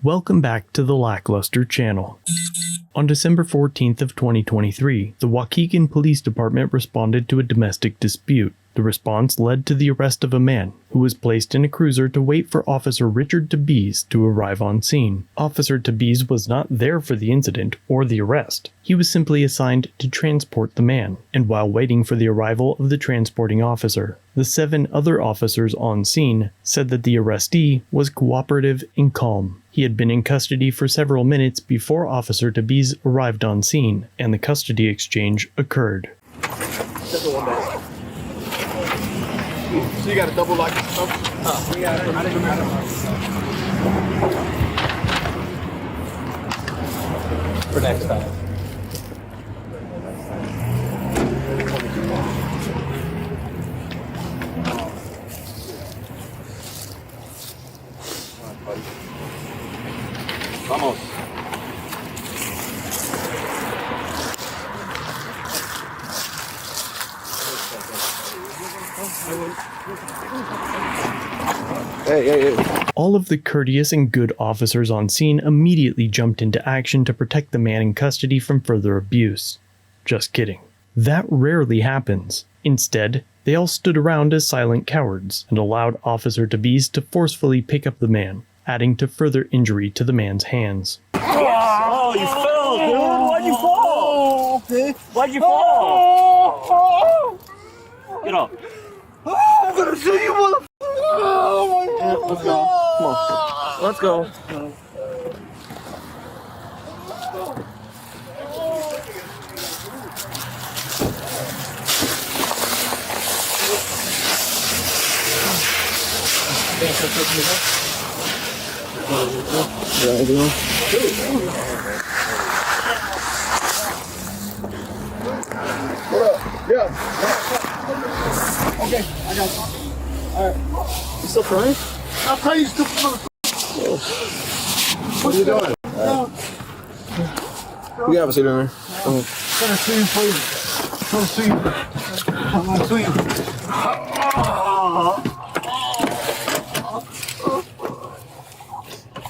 Welcome back to the LackLuster channel. On December 14th of 2023, the Waukegan Police Department responded to a domestic dispute. The response led to the arrest of a man who was placed in a cruiser to wait for Officer Richard Tabiz to arrive on scene. Officer Tabiz was not there for the incident or the arrest. He was simply assigned to transport the man, and while waiting for the arrival of the transporting officer, the 7 other officers on scene said that the arrestee was cooperative and calm. He had been in custody for several minutes before Officer Tabiz arrived on scene, and the custody exchange occurred. So you got a double lock stuff? For next time. Vamos. Hey. All of the courteous and good officers on scene immediately jumped into action to protect the man in custody from further abuse. Just kidding. That rarely happens. Instead, they all stood around as silent cowards and allowed Officer Tabiz to forcefully pick up the man, adding to further injury to the man's hands. Oh, you fell, dude! Why'd you fall? Why'd you fall? Get up. I'm gonna show you, motherfucker! Yeah, let's go. Come on. Let's go. Yeah. Okay, I got it. Alright. You still crying? I'll tell you, stupid motherfucker. What are you doing? You have a seat in there. I'm gonna see you, please. I'm gonna see you.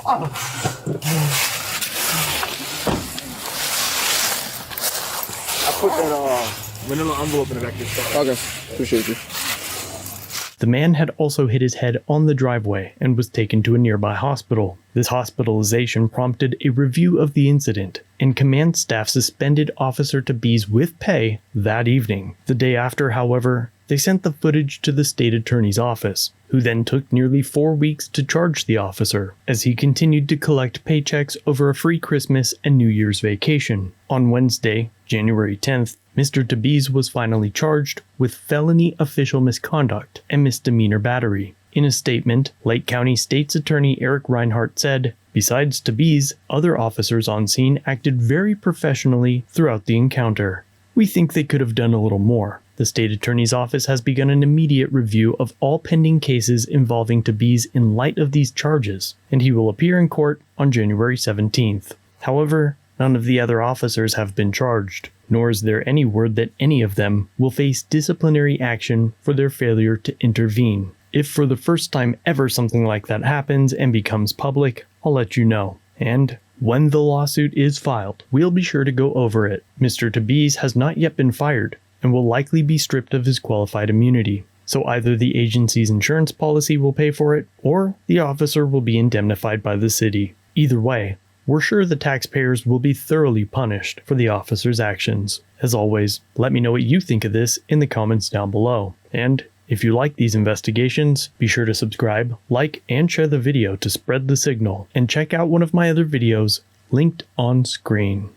I put that manila envelope in the back of your car. Okay, appreciate you. The man had also hit his head on the driveway and was taken to a nearby hospital. This hospitalization prompted a review of the incident, and command staff suspended Officer Tabiz with pay that evening. The day after, however, they sent the footage to the state attorney's office, who then took nearly 4 weeks to charge the officer, as he continued to collect paychecks over a free Christmas and New Year's vacation. On Wednesday, January 10th, Mr. Tabiz was finally charged with felony official misconduct and misdemeanor battery. In a statement, Lake County State's Attorney Eric Reinhart said, "Besides Tabiz, other officers on scene acted very professionally throughout the encounter. We think they could have done a little more. The state attorney's office has begun an immediate review of all pending cases involving Tabiz in light of these charges, and he will appear in court on January 17th. However, none of the other officers have been charged, nor is there any word that any of them will face disciplinary action for their failure to intervene. If for the first time ever something like that happens and becomes public, I'll let you know. And when the lawsuit is filed, we'll be sure to go over it. Mr. Tabiz has not yet been fired and will likely be stripped of his qualified immunity. So either the agency's insurance policy will pay for it, or the officer will be indemnified by the city. Either way, we're sure the taxpayers will be thoroughly punished for the officer's actions. As always, let me know what you think of this in the comments down below. And if you like these investigations, be sure to subscribe, like, and share the video to spread the signal, and check out one of my other videos linked on screen.